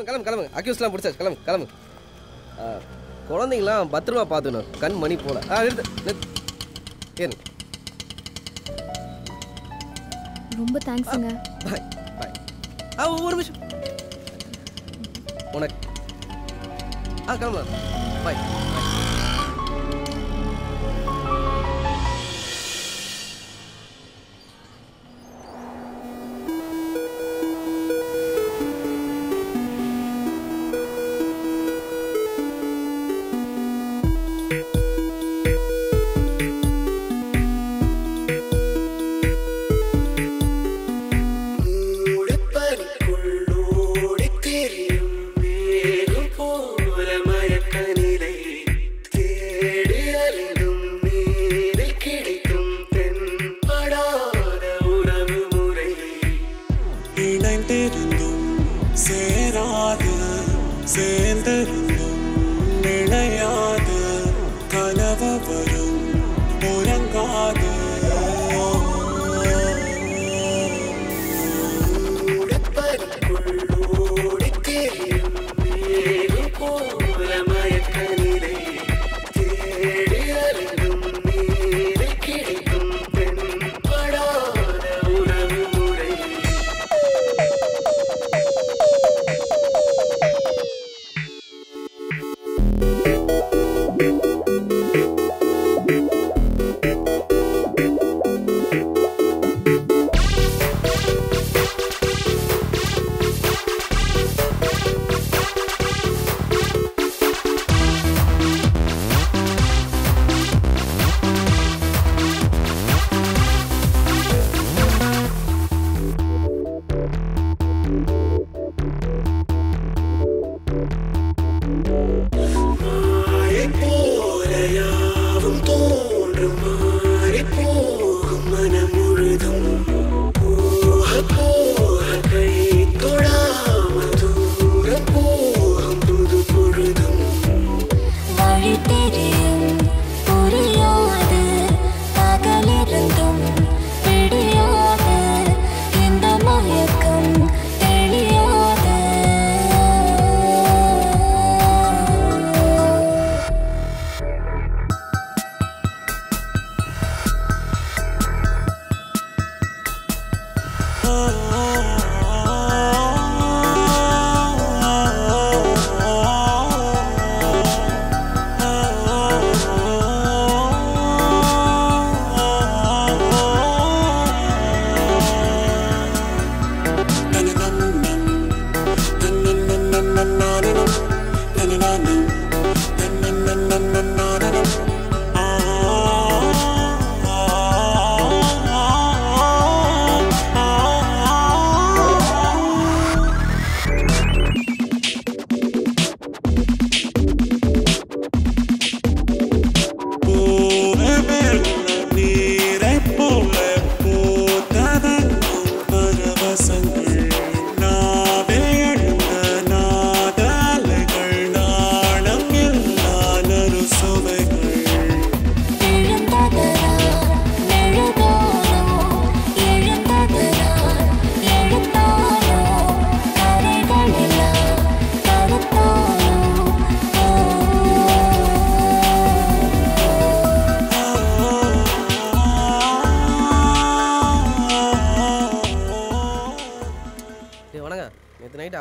கிளம்பு. அக்யூஸ்லாம் பிடிச்சாச்சு. கிளம்பு. குழந்தைங்களாம் பத்திரமா பார்த்துக்கணும். கண் மணி போல. நிறுத்து. ஏன் ரொம்ப தேங்க்ஸுங்க. பாய். ஒரு நிமிஷம் உனக்கு. கிளம்பலாம். பாய்.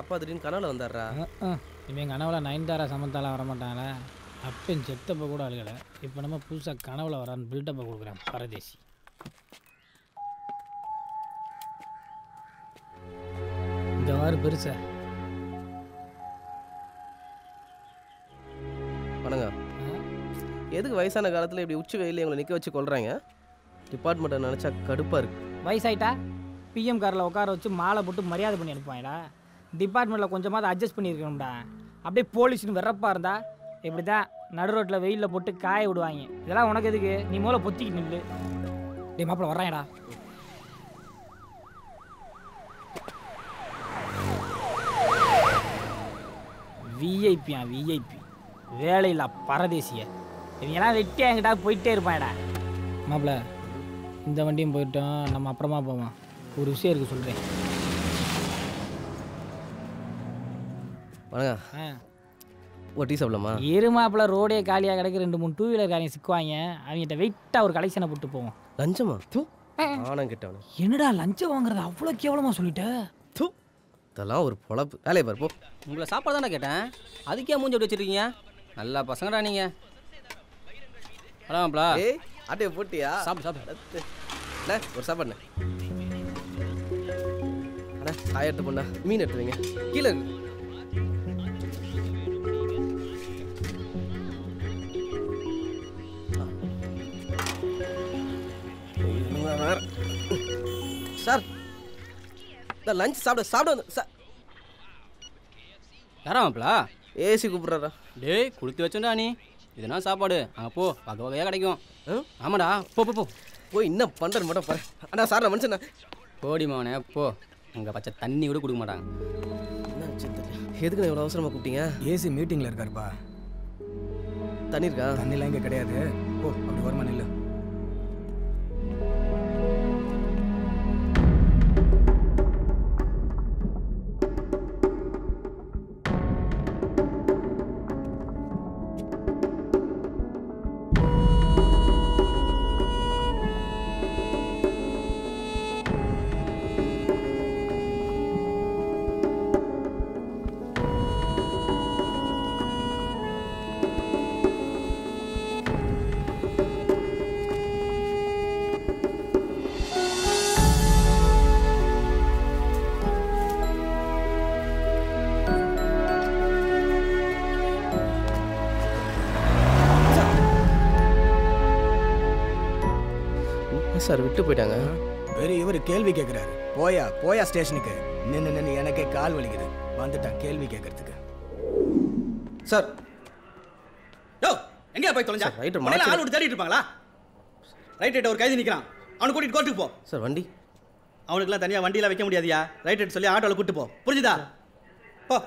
அப்பா திடீர்னு கனவுல வந்தாரா? இவன் எங்கள் கனவுல நயன்தாரா சமந்தாலாம் வரமாட்டாங்களே. அப்பன் செத்தப்போ கூட அழுகலை. இப்போ நம்ம புதுசாக கனவுல வரான்னு பில்டப்பை கொடுக்குறேன் பரதேசி. இந்த வாரு பெருசா வணங்க. எதுக்கு வயசான காலத்தில் இப்படி உச்சி வெயில எங்களை நிற்க வச்சு கொள்றாங்க? டிபார்ட்மெண்ட்டை நினச்சா கடுப்பாக இருக்கு. வயசாயிட்டா பிஎம் காரில் உட்கார வச்சு மாலை போட்டு மரியாதை பண்ணி அனுப்புவாங்களா? டிபார்ட்மெண்ட்டில் கொஞ்சமாவது அட்ஜஸ்ட் பண்ணியிருக்கணும்டா. அப்படியே போலீஸ்னு வெறப்பாக இருந்தா இப்படி தான் நடு ரோட்டில் வெயிலில் போட்டு காய விடுவாங்க. இதெல்லாம் உனக்கு எதுக்கு? நீ மூளை பொத்திக்கிட்டு நில்லு. டே மாப்பிள்ள வர்றாங்கடா. விஐபியா விஐபி வேலையில்லா பரதேசிய. இவங்கெல்லாம் வெட்டி என்கிட்ட போயிட்டே இருப்பாங்கடா. மாப்பிள்ள இந்த வண்டியும் போயிட்டோம், நம்ம அப்புறமா போவோம். ஒரு விஷயம் இருக்குது சொல்கிறேன். வணக்கம். ஒரு டீ சாப்பிடலாமா? இருமாப்பில் ரோடே காலியாக கிடக்கு 2-3 டூ வீலர் காரியம் சிக்குவாங்க. அவங்ககிட்ட வெயிட்டாக ஒரு கலெக்ஷனை போட்டு போவோம். லஞ்சமா? ஆனம் கிட்டவனே. என்னடா லஞ்சம் வாங்குறது அவ்வளோ கேவலமாக சொல்லிட்டேன். இதெல்லாம் ஒரு பொழப்பு. வேலையை பாரு போ. உங்களை சாப்பாடு தானே கேட்டேன், அதுக்கே மூஞ்சி அப்படி வச்சுருக்கீங்க? நல்லா பசங்கடா நீங்கள். அடாம்ப்ளா ஏய் ஆட்டையை போட்டியா? சாப்பிடு சாப்பிடு. ஒரு சாப்பாடுண்ணே. அண்ணா காய் எடுத்து போண்ணா. மீன் எடுத்துவீங்க கீழே இருக்கு. சார் இந்த லஞ்ச் சாப்பிட சார். யாராம்ப்ளா? ஏசி கூப்பிட்றாரா? டேய் கொடுத்து வச்சோண்டா நீ. இதெல்லாம் சாப்பாடு அங்கே போ, வகை வகையாக கிடைக்கும். ஆமாடா போ போ போ. போய் என்ன பண்ணுறது மட்டும் பாரு. அண்ணா சார் நான் மனுஷண்ணா. போடி மவனே போ. அங்கே பச்சை தண்ணி கூட கொடுக்க மாட்டாங்க. எதுக்கு இவ்வளோ அவசரமாக கூப்பிட்டீங்க? ஏசி மீட்டிங்கில் இருக்காருப்பா. தண்ணி இருக்கா? தண்ணிலாம் இங்கே கிடையாது. ஓ அப்படி வருமா இல்லை. சார் விட்டு போயிட்டாங்க. வெறும் இவர் கேள்வி கேட்குறாரு. போயா போயா ஸ்டேஷனுக்கு. நின்று எனக்கே கால் வலிக்குது. வந்துட்டான் கேள்வி கேட்கறதுக்கு. சார் யோ எங்கேயா போய் தொலைஞ்சா? ரைட்டர் மலையில ஆள் விட்டு தேடிட்டு இருப்பாங்களா? ரைட் ரைட் ஒரு கைதி நிற்கிறான், அவனை கூட்டிட்டு கோர்ட்டுக்கு போ. சார் வண்டி அவனுக்குலாம் தனியாக வண்டியில் வைக்க முடியாதியா. ரைட் ரைட் சொல்லி ஆட்டோவில் கூட்டு போ, புரிஞ்சுதா? போ.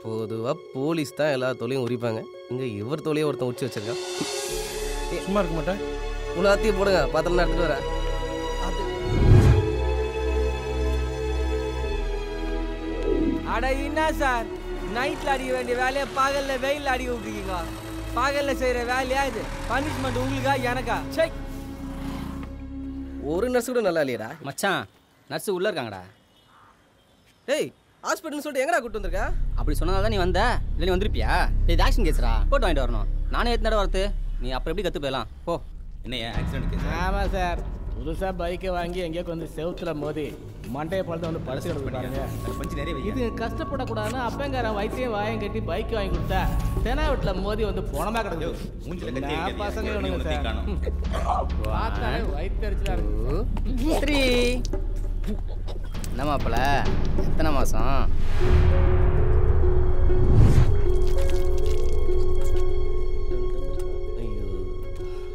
பொதுவாக போலீஸ் தான் எல்லா தொலையும் உரிப்பாங்க. இங்கே இவர் தொலையை ஒருத்தன் உச்சி வச்சிருக்கான். சும்மா இருக்க மாட்டேன். உலாத்தையும் போடுங்க, பாத்திரம் எடுத்துட்டு வரேன். அட என்ன சார், நைட்டில் அடிக்க வேண்டிய வேலையை பகலில் வெயிலில் அடிக்க விட்டுருக்கீங்க. பகலில் செய்கிற வேலையா இது? பனிஷ்மெண்ட் உங்களுக்கா எனக்கா? சை, ஒரு நர்ஸ் கூட நல்லா இல்லையடா. மச்சான் நர்ஸு உள்ளே இருக்காங்கடா. டேய் ஹாஸ்பிட்டல்னு சொல்லிட்டு எங்கடா கூட்டு வந்திருக்கா? அப்படி சொன்னதால் தான் நீ வந்த, இல்லை நீ வந்திருப்பியா? இது ஆக்ஷன் கேஸ்ரா, போட்டு வாங்கிட்டு வரணும். நானே எத்தனை தடவை வரது, நீ அப்புறம் எப்படி கற்று போயிடலாம். போ. என்னையா ஆக்சிடென்ட் கேஸ்? ஆமாம் சார், புதுசாக பைக்கை வாங்கி எங்கேயோ வந்து செவுத்துல மோதி மண்டையை பழத்தை வந்து பழசு கிடக்குறாங்க. கொஞ்சம் நிறைய இது கஷ்டப்படக்கூடாதுன்னு அப்பங்காரன் வயிற்றையும் வாயம் கட்டி பைக் வாங்கி கொடுத்தா தெனா வீட்டில் மோதி வந்து போனமா கிடக்குது. நான் பசங்க இவனுங்க சார், பார்த்தாலே வயிற்றுச்சலா இருக்கு. 3 என்னமாப்பில் எத்தனை மாதம்? ஐயோ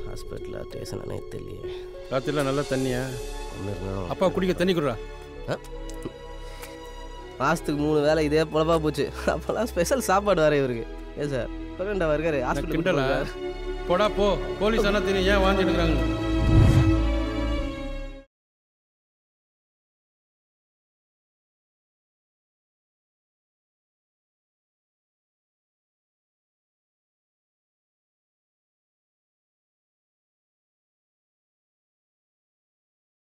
ஹாஸ்பிட்டலில் ஸ்டேஷன் தெரியலையே. ராத்திரிலாம் நல்லா தண்ணியா? ஒன்று இருக்கணும். அப்பா குடிக்க தண்ணி கொடுறா. மாதத்துக்கு 3 வேலை இதே பொழப்பா போச்சு. அப்போல்லாம் ஸ்பெஷல் சாப்பாடு வேறு இவருக்கு. ஏன் சார் பிரகண்டா இருக்காரு கிண்டலா? ஹாஸ்பிட்டல். போடா போ. போலீஸ் ஆனால் தெரியும் ஏன் வாங்கிட்டு இருக்கிறாங்க.